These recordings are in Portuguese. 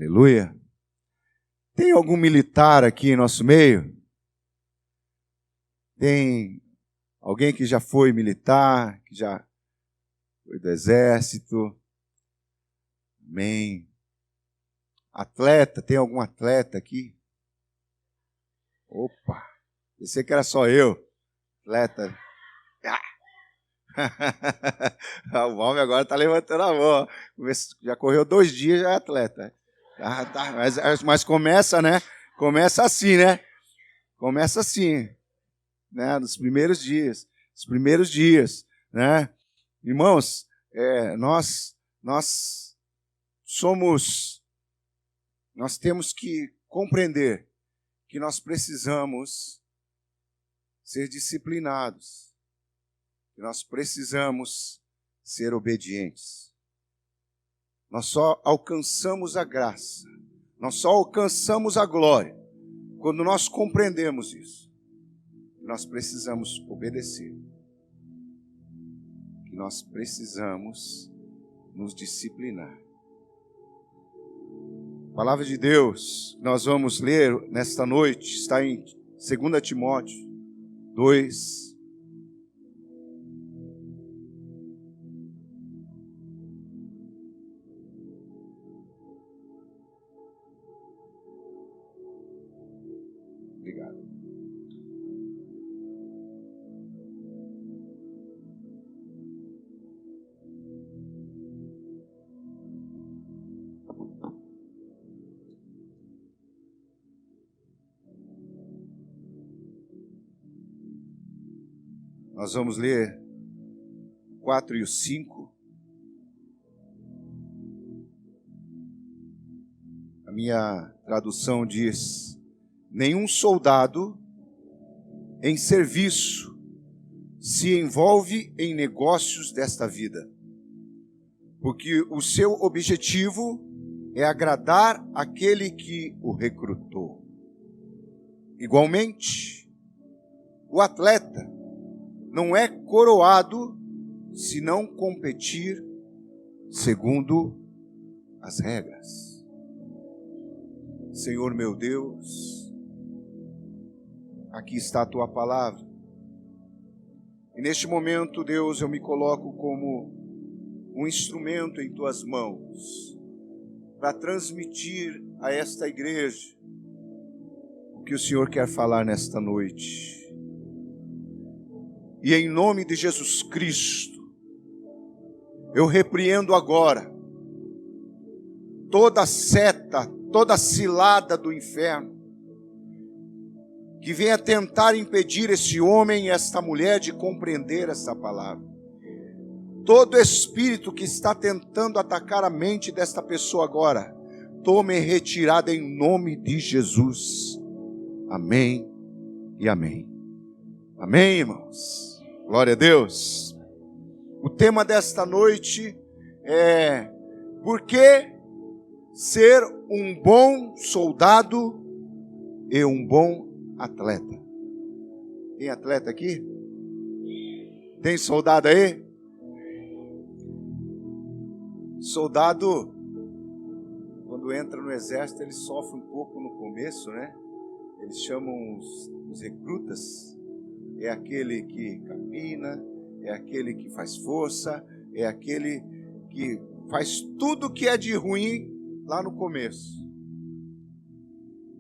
Aleluia. Tem algum militar aqui em nosso meio? Tem alguém que já foi militar, que já foi do exército? Amém. Atleta, tem algum atleta aqui? Opa, pensei que era só eu. Atleta. O homem agora está levantando a mão. Já correu 2 dias, já é atleta. Tá. Mas começa, né? Começa assim, né? Começa assim, né? Nos primeiros dias. Os primeiros dias, né? Irmãos, nós temos que compreender que nós precisamos ser disciplinados, que nós precisamos ser obedientes. Nós só alcançamos a graça, nós só alcançamos a glória quando nós compreendemos isso. Que nós precisamos obedecer, que nós precisamos nos disciplinar. A palavra de Deus, nós vamos ler nesta noite, está em 2 Timóteo 2. Obrigado. Nós vamos ler 4 e o 5. A minha tradução diz: nenhum soldado em serviço se envolve em negócios desta vida, porque o seu objetivo é agradar aquele que o recrutou. Igualmente, o atleta não é coroado se não competir segundo as regras. Senhor meu Deus, aqui está a tua palavra. E neste momento, Deus, eu me coloco como um instrumento em tuas mãos para transmitir a esta igreja o que o Senhor quer falar nesta noite. E em nome de Jesus Cristo, eu repreendo agora toda seta, toda cilada do inferno, que venha tentar impedir esse homem e esta mulher de compreender essa palavra. Todo espírito que está tentando atacar a mente desta pessoa agora, tome retirada em nome de Jesus. Amém e amém. Amém, irmãos. Glória a Deus. O tema desta noite é: por que ser um bom soldado e um bom atleta? Tem atleta aqui? Tem soldado aí? Soldado, quando entra no exército, ele sofre um pouco no começo, né? Eles chamam os recrutas. É aquele que capina, é aquele que faz força, é aquele que faz tudo que é de ruim lá no começo.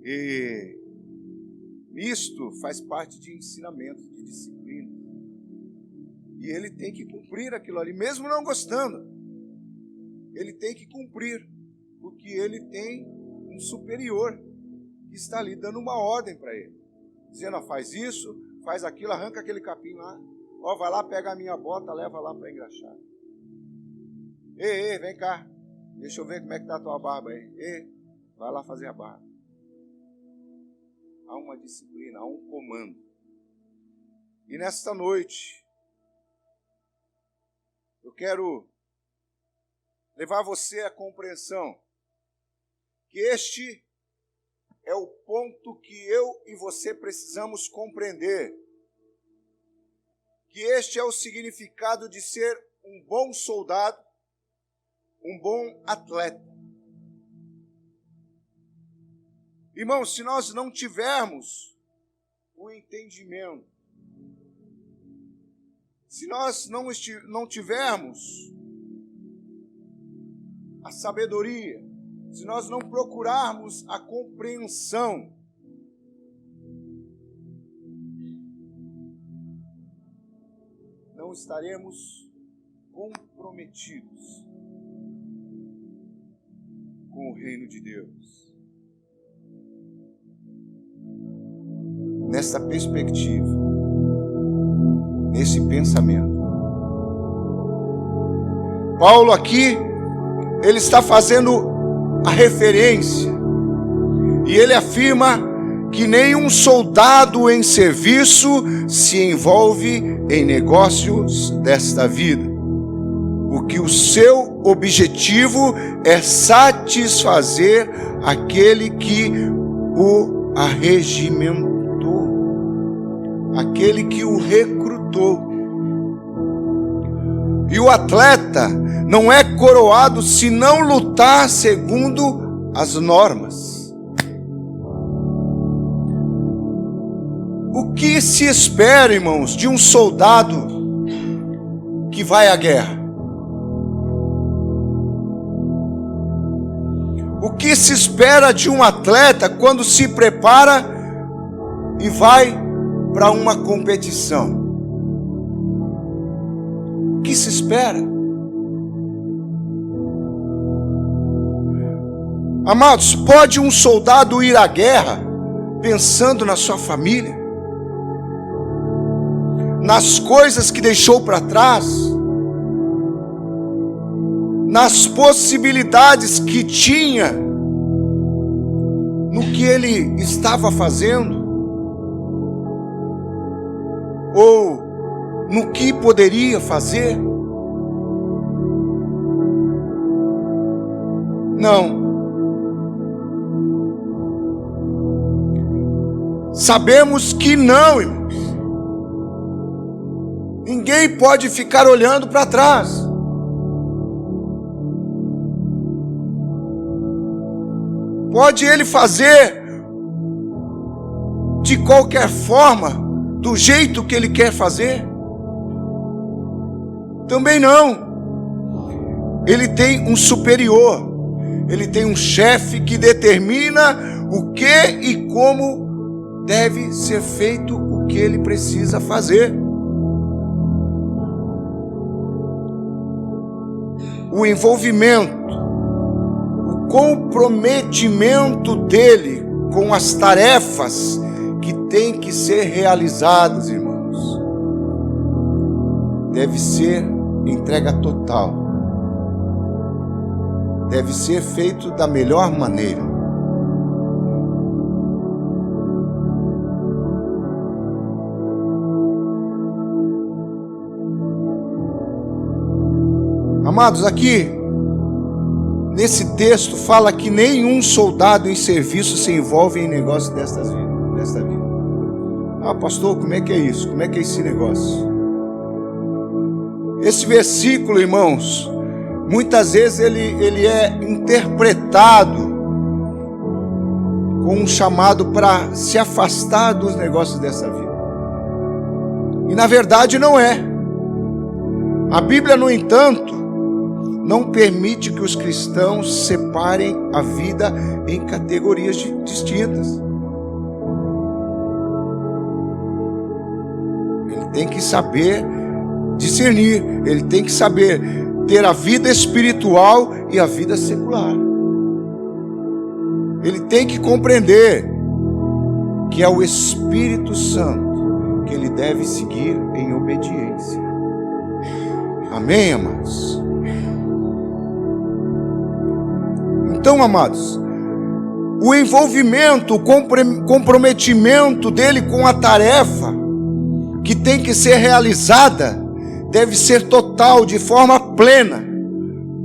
E isto faz parte de ensinamento, de disciplina. E ele tem que cumprir aquilo ali, mesmo não gostando. Ele tem que cumprir, porque ele tem um superior que está ali dando uma ordem para ele, dizendo: ó, faz isso, faz aquilo, arranca aquele capim lá, ó, vai lá, pega a minha bota, leva lá para engraxar. Ei, vem cá, deixa eu ver como é que está a tua barba aí. Ei, vai lá fazer a barba. Há uma disciplina, há um comando. E nesta noite, eu quero levar você à compreensão que este é o ponto que eu e você precisamos compreender. Que este é o significado de ser um bom soldado, um bom atleta. Irmãos, se nós não tivermos o entendimento, se nós não tivermos a sabedoria, se nós não procurarmos a compreensão, não estaremos comprometidos com o reino de Deus. Nessa perspectiva, nesse pensamento, Paulo aqui, ele está fazendo a referência, e ele afirma que nenhum soldado em serviço se envolve em negócios desta vida, porque o seu objetivo é satisfazer aquele que o arregimentou, aquele que o recrutou. E o atleta não é coroado se não lutar segundo as normas. O que se espera, irmãos, de um soldado que vai à guerra? O que se espera de um atleta quando se prepara e vai para uma competição? O que se espera? Amados, pode um soldado ir à guerra pensando na sua família, nas coisas que deixou para trás, nas possibilidades que tinha, no que ele estava fazendo, ou no que poderia fazer? Não. Sabemos que não, irmãos. Ninguém pode ficar olhando para trás. Pode ele fazer de qualquer forma, do jeito que ele quer fazer? Também não. Ele tem um superior, ele tem um chefe que determina o que e como deve ser feito o que ele precisa fazer. O envolvimento, o comprometimento dele com as tarefas que têm que ser realizadas, irmãos, deve ser entrega total. Deve ser feito da melhor maneira. Amados, aqui, nesse texto, fala que nenhum soldado em serviço se envolve em negócio desta vida. Ah, pastor, como é que é isso? Como é que é esse negócio? Esse versículo, irmãos, muitas vezes ele é interpretado com um chamado para se afastar dos negócios dessa vida. E na verdade não é. A Bíblia, no entanto, não permite que os cristãos separem a vida em categorias distintas. Ele tem que saber discernir, ele tem que saber ter a vida espiritual e a vida secular. Ele tem que compreender que é o Espírito Santo que ele deve seguir em obediência. Amém, amados? Então, amados, o envolvimento, o comprometimento dele com a tarefa que tem que ser realizada deve ser total, de forma plena,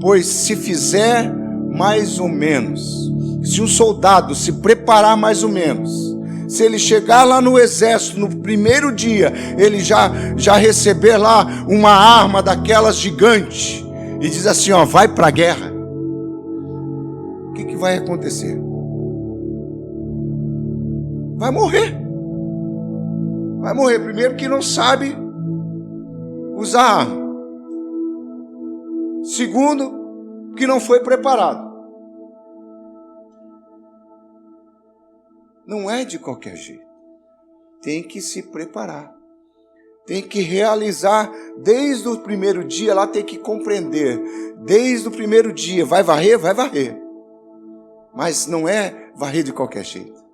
pois se fizer mais ou menos, se um soldado se preparar mais ou menos, se ele chegar lá no exército no primeiro dia, ele já receber lá uma arma daquelas gigantes e diz assim, ó, vai para a guerra, o que vai acontecer? vai morrer. Vai morrer. Primeiro que não sabe usar arma. Segundo, que não foi preparado. Não é de qualquer jeito. Tem que se preparar. Tem que realizar desde o primeiro dia, lá tem que compreender. Desde o primeiro dia, vai varrer? Vai varrer. Mas não é varrer de qualquer jeito.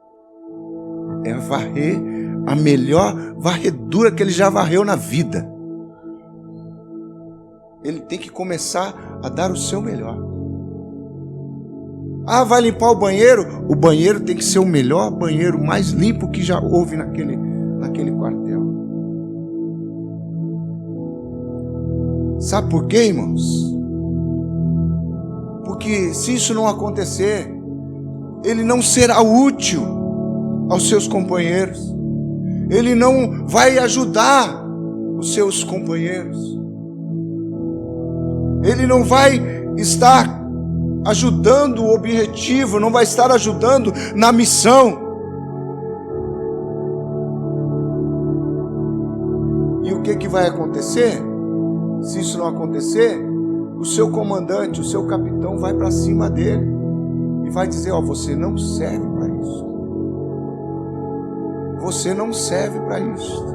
É varrer a melhor varredura que ele já varreu na vida. Ele tem que começar a dar o seu melhor. Ah, vai limpar o banheiro? O banheiro tem que ser o melhor banheiro, mais limpo que já houve naquele quartel. Sabe por quê, irmãos? Porque se isso não acontecer, ele não será útil aos seus companheiros. Ele não vai ajudar os seus companheiros. Ele não vai estar ajudando o objetivo, não vai estar ajudando na missão. E o que vai acontecer? Se isso não acontecer, o seu comandante, o seu capitão vai para cima dele e vai dizer: ó, você não serve para isso. Você não serve para isso.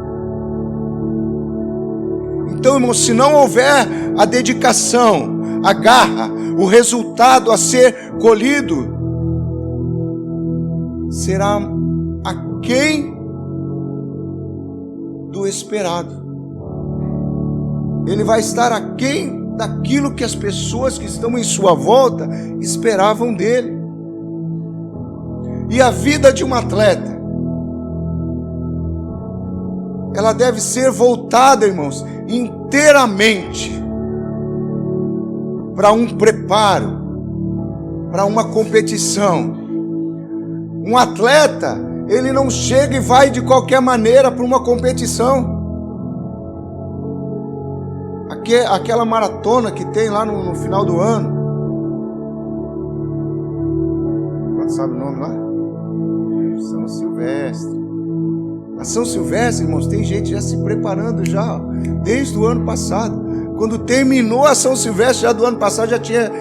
Então, irmão, se não houver a dedicação, a garra, o resultado a ser colhido será aquém do esperado. Ele vai estar aquém daquilo que as pessoas que estão em sua volta esperavam dele. E a vida de um atleta, ela deve ser voltada, irmãos, inteiramente para um preparo, para uma competição. Um atleta, ele não chega e vai de qualquer maneira para uma competição. Aquela maratona que tem lá no final do ano. Quanto sabe o nome lá? São Silvestre. A São Silvestre, irmãos, tem gente já se preparando já, desde o ano passado. Quando terminou a São Silvestre, já do ano passado, já tinha...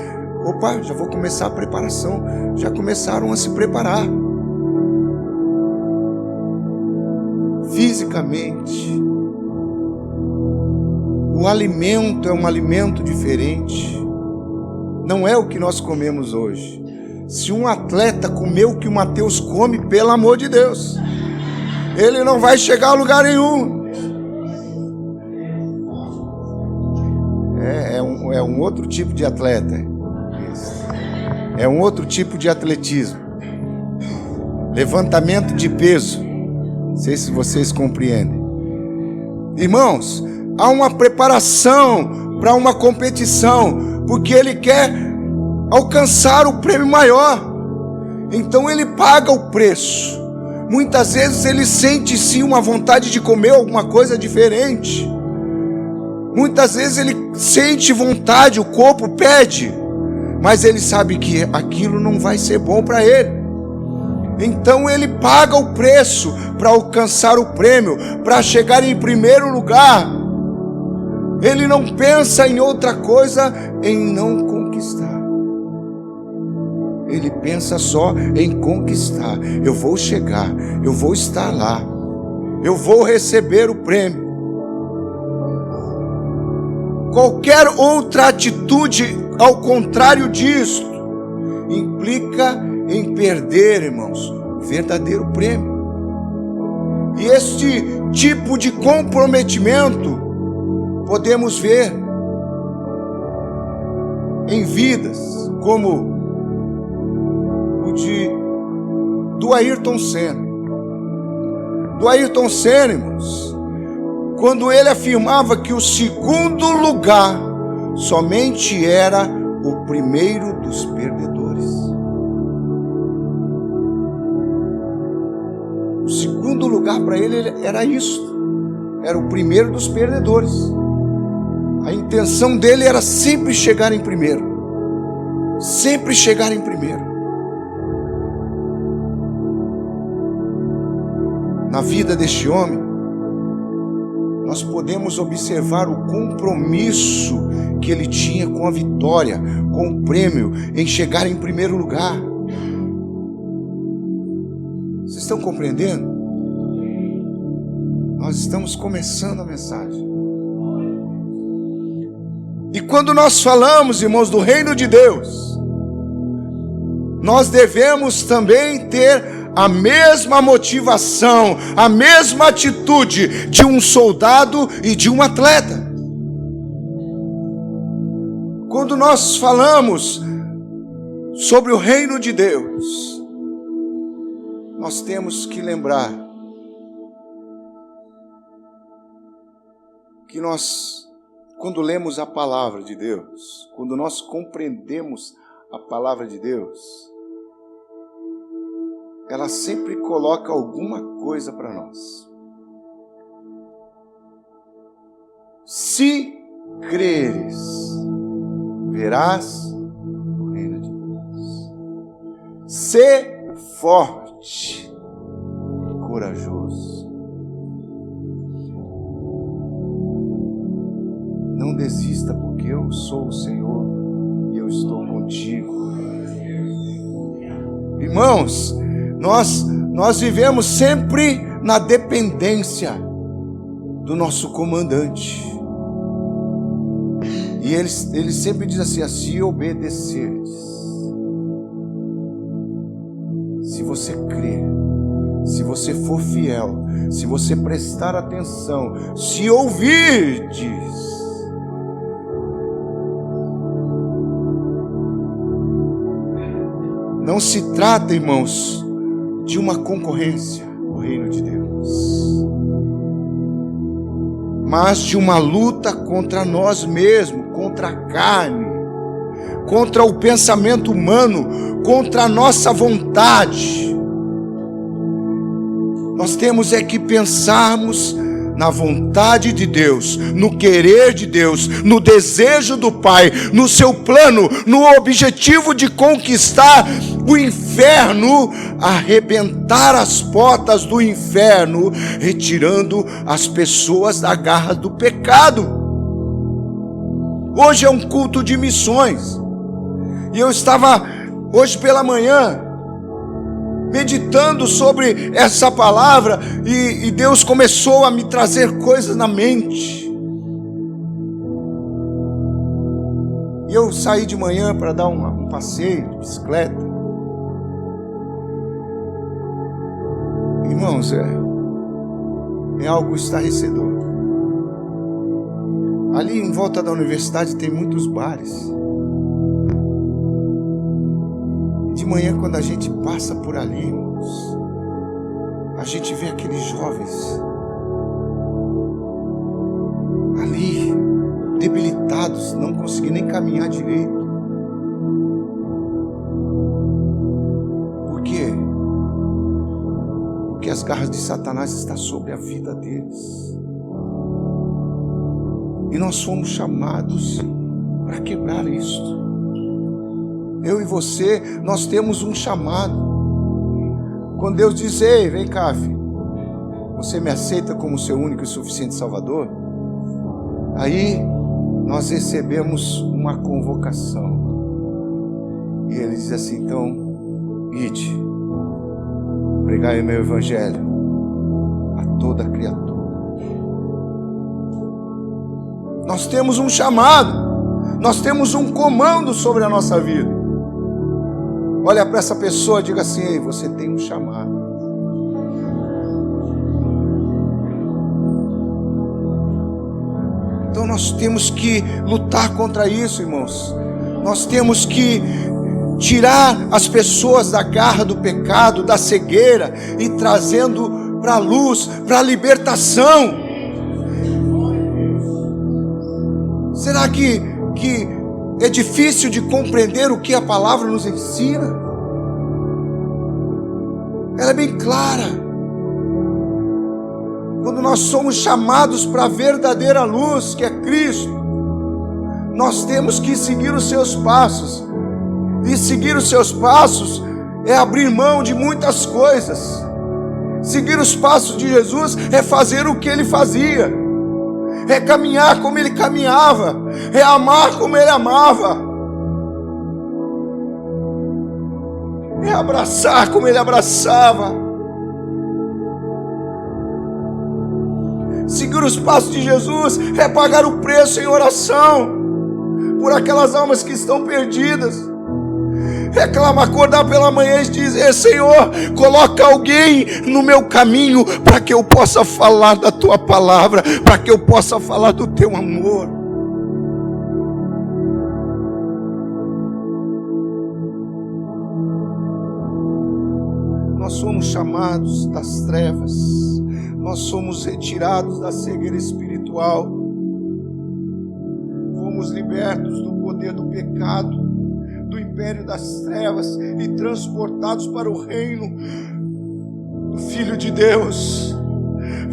Opa, já vou começar a preparação. Já começaram a se preparar. Fisicamente. O alimento é um alimento diferente. Não é o que nós comemos hoje. Se um atleta comer o que o Mateus come, pelo amor de Deus, ele não vai chegar a lugar nenhum. É um outro tipo de atleta. É um outro tipo de atletismo. Levantamento de peso. Não sei se vocês compreendem. Irmãos, há uma preparação para uma competição, porque ele quer alcançar o prêmio maior. Então ele paga o preço. Muitas vezes ele sente sim uma vontade de comer alguma coisa diferente. Muitas vezes ele sente vontade, o corpo pede, mas ele sabe que aquilo não vai ser bom para ele. Então ele paga o preço para alcançar o prêmio, para chegar em primeiro lugar. Ele não pensa em outra coisa, em não conquistar. Ele pensa só em conquistar. Eu vou chegar, eu vou estar lá, eu vou receber o prêmio. Qualquer outra atitude ao contrário disto implica em perder, irmãos, o verdadeiro prêmio. E este tipo de comprometimento podemos ver em vidas como do Ayrton Senna. Do Ayrton Senna, irmãos, quando ele afirmava que o segundo lugar somente era o primeiro dos perdedores. O segundo lugar para ele era isso, era o primeiro dos perdedores. A intenção dele era sempre chegar em primeiro, sempre chegar em primeiro. na vida deste homem, nós podemos observar o compromisso que ele tinha com a vitória, com o prêmio, em chegar em primeiro lugar. Vocês estão compreendendo? Nós estamos começando a mensagem. E quando nós falamos, irmãos, do reino de Deus, nós devemos também ter a mesma motivação, a mesma atitude de um soldado e de um atleta. Quando nós falamos sobre o reino de Deus, nós temos que lembrar que nós, quando lemos a palavra de Deus, quando nós compreendemos a palavra de Deus, ela sempre coloca alguma coisa para nós. Se creres, verás o reino de Deus. Sê forte e corajoso. Não desista, porque eu sou o Senhor e eu estou contigo. Irmãos, nós vivemos sempre na dependência do nosso comandante. E ele sempre diz assim: se obedecerdes, se você crer, se você for fiel, se você prestar atenção, se ouvirdes, não se trata, irmãos, de uma concorrência, o reino de Deus, mas de uma luta contra nós mesmos, contra a carne, contra o pensamento humano, contra a nossa vontade. Nós temos é que pensarmos na vontade de Deus, no querer de Deus, no desejo do Pai, no seu plano, no objetivo de conquistar o inferno, arrebentar as portas do inferno, retirando as pessoas da garra do pecado. Hoje é um culto de missões, e eu estava hoje pela manhã meditando sobre essa palavra, e Deus começou a me trazer coisas na mente. E eu saí de manhã para dar um passeio de bicicleta. Irmãos, é algo estarrecedor. Ali em volta da universidade tem muitos bares. De manhã, quando a gente passa por ali, irmãos, a gente vê aqueles jovens ali, debilitados, não conseguindo nem caminhar direito. Por quê? Porque as garras de Satanás estão sobre a vida deles. E nós fomos chamados para quebrar isto. Eu e você, nós temos um chamado. Quando Deus diz: ei, vem cá, filho, você me aceita como seu único e suficiente Salvador? Aí nós recebemos uma convocação. E ele diz assim: então, ide, pregai o meu evangelho a toda criatura. Nós temos um chamado, nós temos um comando sobre a nossa vida. Olha para essa pessoa e diga assim: ei, você tem um chamado. Então nós temos que lutar contra isso, irmãos. Nós temos que tirar as pessoas da garra do pecado, da cegueira, e trazendo para a luz, para a libertação. Será que é difícil de compreender o que a palavra nos ensina? Ela é bem clara. Quando nós somos chamados para a verdadeira luz, que é Cristo, nós temos que seguir os seus passos. E seguir os seus passos é abrir mão de muitas coisas. Seguir os passos de Jesus é fazer o que ele fazia, é caminhar como ele caminhava, é amar como ele amava, é abraçar como ele abraçava. Seguir os passos de Jesus é pagar o preço em oração por aquelas almas que estão perdidas. Reclamar, acordar pela manhã e dizer: Senhor, coloca alguém no meu caminho para que eu possa falar da tua palavra, para que eu possa falar do teu amor. Nós somos chamados das trevas, nós somos retirados da cegueira espiritual, fomos libertos do poder do pecado, do império das trevas e transportados para o reino do Filho de Deus.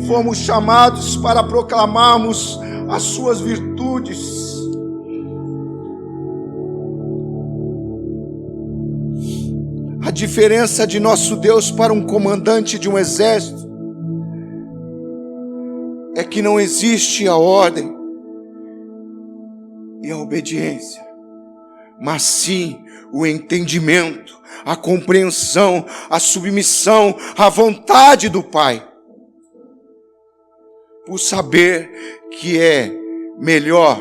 Fomos chamados para proclamarmos as suas virtudes. A diferença de nosso Deus para um comandante de um exército é que não existe a ordem e a obediência, mas sim o entendimento, a compreensão, a submissão à vontade do Pai, por saber que é melhor,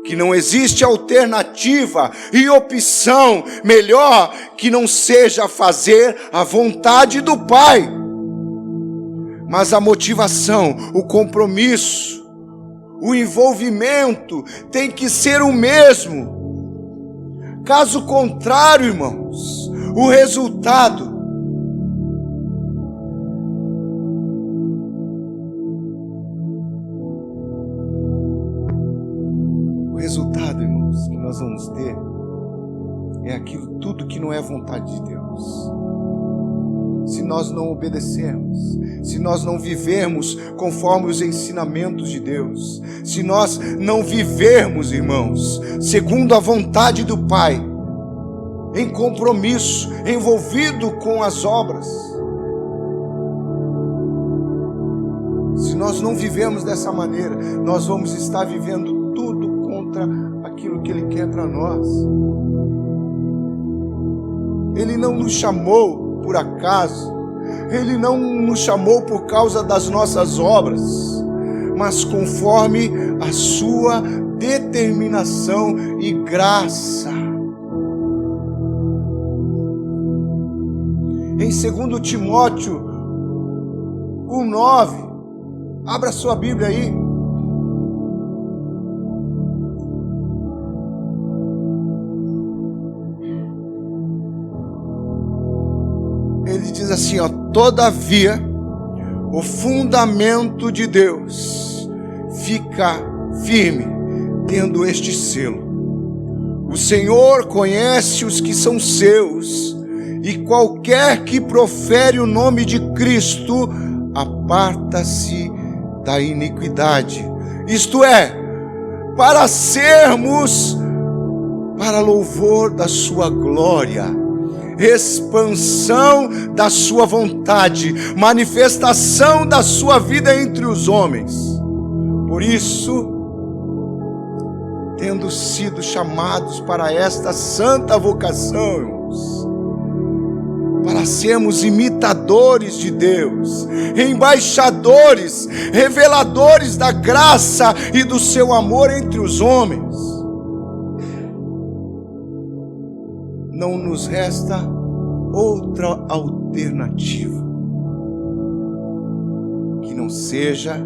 que não existe alternativa e opção melhor que não seja fazer a vontade do Pai. Mas a motivação, o compromisso, o envolvimento tem que ser o mesmo. Caso contrário, irmãos, o resultado irmãos, que nós vamos ter é aquilo tudo que não é vontade de Deus. Se nós não obedecermos, se nós não vivermos conforme os ensinamentos de Deus, se nós não vivermos, irmãos, segundo a vontade do Pai, em compromisso, envolvido com as obras, se nós não vivemos dessa maneira, nós vamos estar vivendo tudo contra aquilo que Ele quer para nós. Ele não nos chamou por acaso, Ele não nos chamou por causa das nossas obras, mas conforme a sua determinação e graça. Em 2 Timóteo 1:9, abra sua Bíblia aí. Ele diz assim, ó: todavia, o fundamento de Deus fica firme, tendo este selo: o Senhor conhece os que são seus, e qualquer que profere o nome de Cristo, aparta-se da iniquidade. Isto é, para sermos para louvor da sua glória, expansão da sua vontade, manifestação da sua vida entre os homens. Por isso, tendo sido chamados para esta santa vocação, irmãos, para sermos imitadores de Deus, embaixadores, reveladores da graça e do seu amor entre os homens, não nos resta outra alternativa que não seja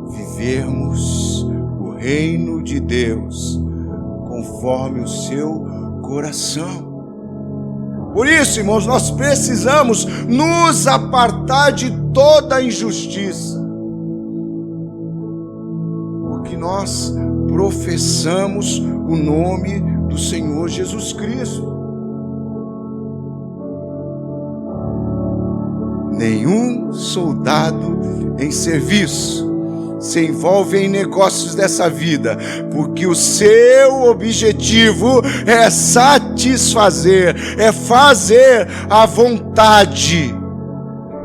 vivermos o reino de Deus conforme o seu coração. Por isso, irmãos, nós precisamos nos apartar de toda injustiça, porque nós professamos o nome do Senhor Jesus Cristo. Nenhum soldado em serviço se envolve em negócios dessa vida, porque o seu objetivo é satisfazer, é fazer a vontade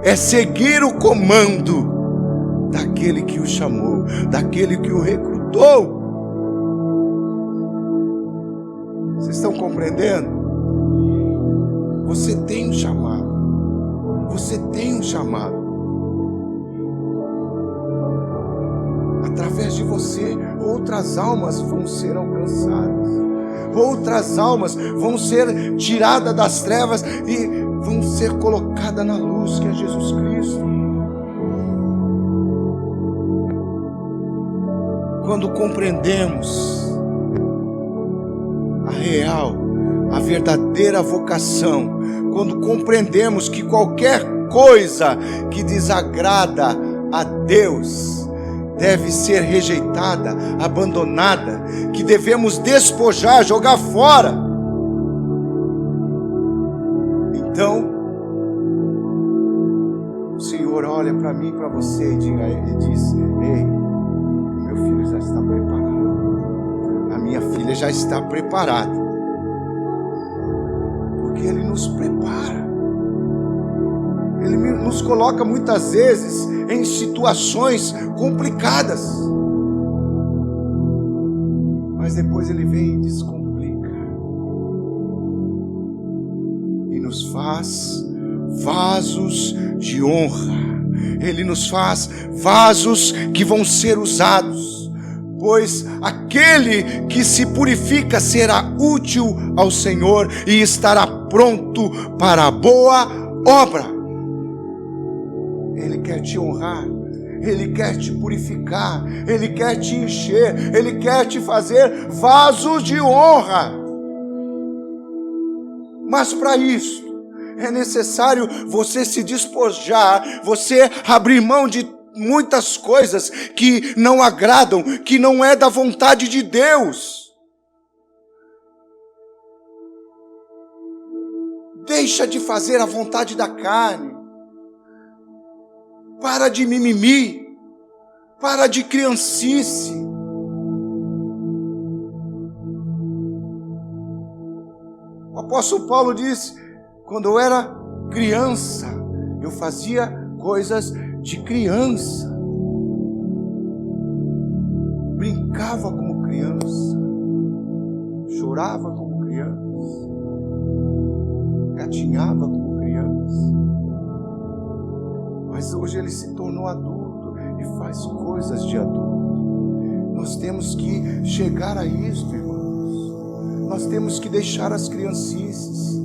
é seguir o comando daquele que o chamou, daquele que o recrutou. Vocês estão compreendendo? Você tem um chamado. Você tem um chamado. Através de você, outras almas vão ser alcançadas. Outras almas vão ser tiradas das trevas e vão ser colocadas na luz, que é Jesus Cristo. Quando compreendemos a real, a verdadeira vocação, quando compreendemos que qualquer coisa que desagrada a Deus deve ser rejeitada, abandonada, que devemos despojar, jogar fora, então o Senhor olha para mim e para você e diz: ei, meu filho já está preparado, a minha filha já está preparada, porque Ele nos prepara. Ele nos coloca muitas vezes em situações complicadas, mas depois Ele vem e descomplica e nos faz vasos de honra. Ele nos faz vasos que vão ser usados, pois aquele que se purifica será útil ao Senhor e estará pronto para a boa obra. Ele quer te honrar, Ele quer te purificar, Ele quer te encher, Ele quer te fazer vasos de honra. Mas para isso é necessário você se despojar, você abrir mão de muitas coisas que não agradam, que não é da vontade de Deus. Deixa de fazer a vontade da carne. Para de mimimi, para de criancice. O apóstolo Paulo disse: quando eu era criança, eu fazia coisas de criança, brincava como criança, chorava como criança, gatinhava como criança. Mas hoje ele se tornou adulto e faz coisas de adulto. Nós temos que chegar a isso, irmãos. Nós temos que deixar as criancices.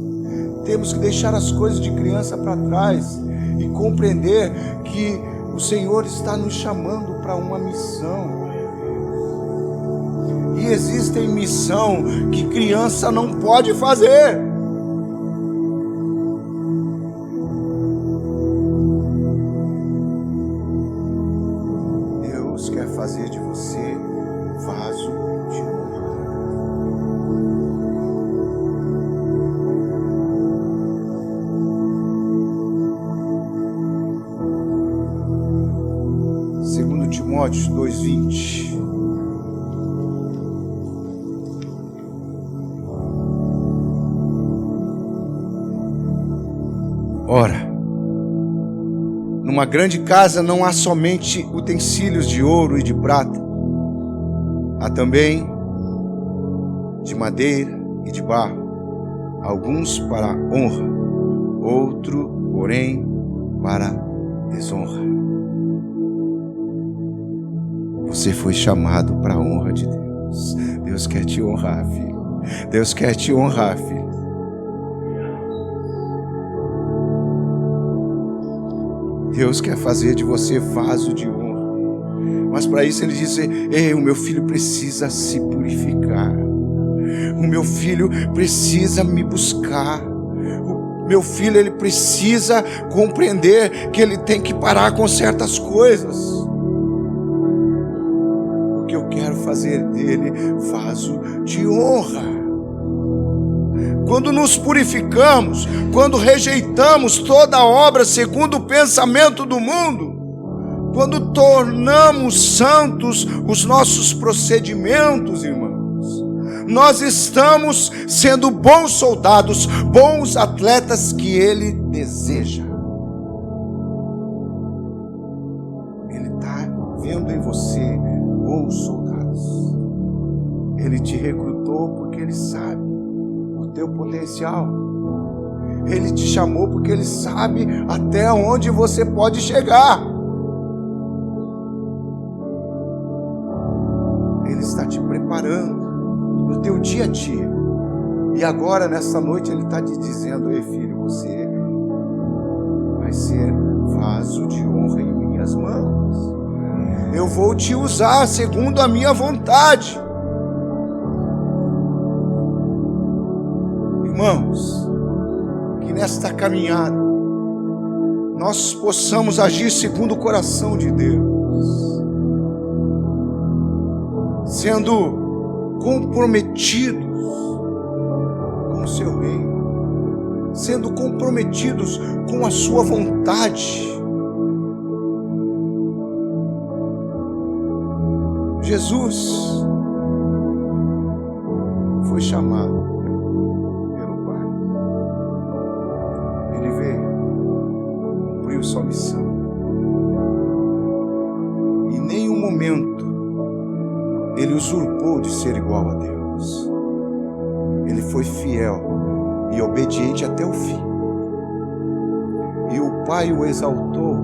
Temos que deixar as coisas de criança para trás e compreender que o Senhor está nos chamando para uma missão. E existe missão que criança não pode fazer. Fazer de você vaso de honra. Segundo Timóteo 2:20. Ora, numa grande casa não há somente utensílios de ouro e de prata, há também de madeira e de barro, alguns para honra, outro, porém, para desonra. Você foi chamado para a honra de Deus. Deus quer te honrar, filho. Deus quer te honrar, filho. Deus quer fazer de você vaso de honra. Mas para isso Ele diz: ei, o meu filho precisa se purificar. O meu filho precisa me buscar. O meu filho, ele precisa compreender que ele tem que parar com certas coisas. Porque eu quero fazer dele vaso de honra. Quando nos purificamos, quando rejeitamos toda obra segundo o pensamento do mundo, quando tornamos santos os nossos procedimentos, irmãos, nós estamos sendo bons soldados, bons atletas que Ele deseja. vendo em você bons soldados. Ele te recrutou porque Ele sabe o teu potencial. Ele te chamou porque Ele sabe até onde você pode chegar. Ele está te preparando no teu dia a dia. E agora, nessa noite, Ele está te dizendo: ei, filho, você vai ser vaso de honra em minhas mãos. Eu vou te usar segundo a minha vontade. Irmãos, que nesta caminhada nós possamos agir segundo o coração de Deus, sendo comprometidos com o seu reino, sendo comprometidos com a sua vontade. Jesus foi chamado pelo Pai. Ele veio, cumpriu sua missão. Em nenhum momento Ele usurpou de ser igual a Deus. Ele foi fiel e obediente até o fim. E o Pai o exaltou,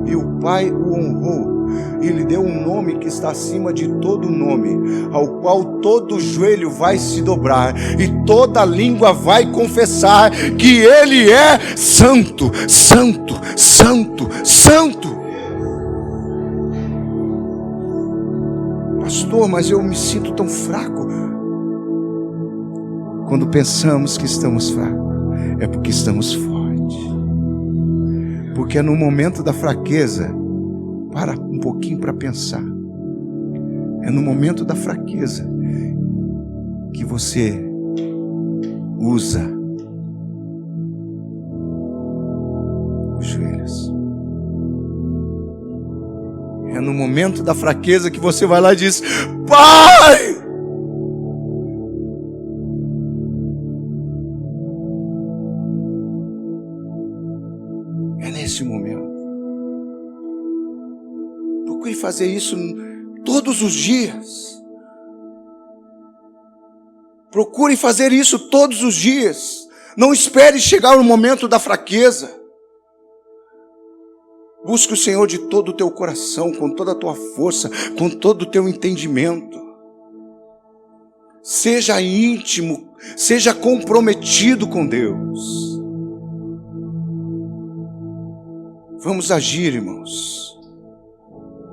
e o Pai o honrou, e lhe deu um nome que está acima de todo nome, ao qual todo joelho vai se dobrar, e toda língua vai confessar que Ele é santo, santo, santo, santo. Pastor, mas eu me sinto tão fraco. Quando pensamos que estamos fracos, é porque estamos fortes. Porque é no momento da fraqueza, para um pouquinho para pensar, é no momento da fraqueza que você usa os joelhos. É no momento da fraqueza que você vai lá e diz: Pai! É nesse momento. Procure fazer isso todos os dias. Procure fazer isso todos os dias. Não espere chegar o momento da fraqueza. Busque o Senhor de todo o teu coração, com toda a tua força, com todo o teu entendimento. Seja íntimo, seja comprometido com Deus. Vamos agir, irmãos,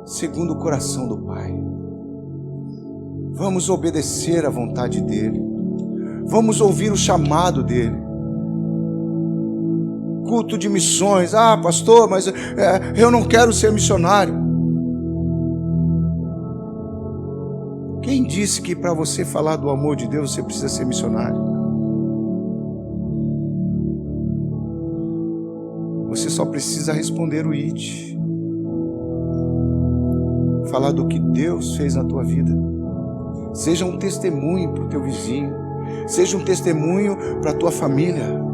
segundo o coração do Pai. Vamos obedecer à vontade dEle. Vamos ouvir o chamado dEle. Culto de missões. Ah, pastor, mas eu não quero ser missionário. Quem disse que para você falar do amor de Deus você precisa ser missionário? Você só precisa responder o id. Falar do que Deus fez na tua vida. Seja um testemunho para o teu vizinho. Seja um testemunho para a tua família.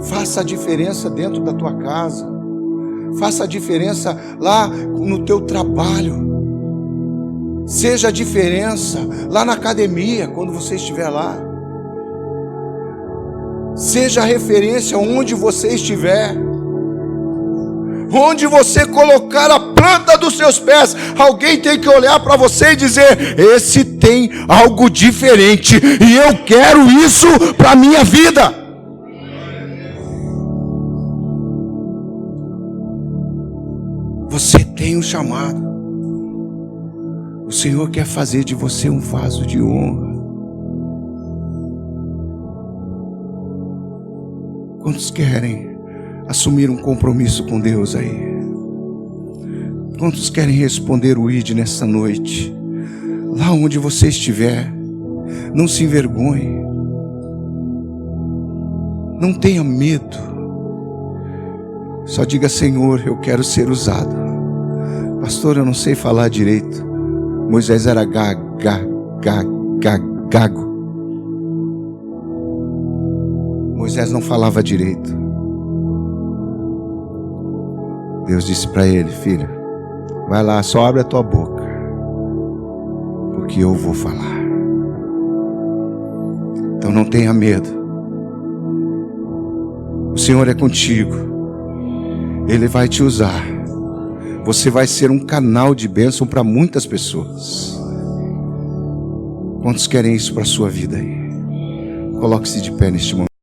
Faça a diferença dentro da tua casa. Faça a diferença lá no teu trabalho. Seja a diferença lá na academia, quando você estiver lá. Seja a referência onde você estiver. Onde você colocar a planta dos seus pés, alguém tem que olhar para você e dizer: esse tem algo diferente e eu quero isso para a minha vida. Você tem um chamado. O Senhor quer fazer de você um vaso de honra. Quantos querem assumir um compromisso com Deus aí? Quantos querem responder o id nessa noite? Lá onde você estiver, não se envergonhe. Não tenha medo. Só diga: Senhor, eu quero ser usado. Pastor, eu não sei falar direito. Moisés era gago. Moisés não falava direito. Deus disse para ele: filho, vai lá, só abre a tua boca, porque eu vou falar. Então não tenha medo. O Senhor é contigo. Ele vai te usar. Você vai ser um canal de bênção para muitas pessoas. Quantos querem isso para a sua vida aí? Coloque-se de pé neste momento.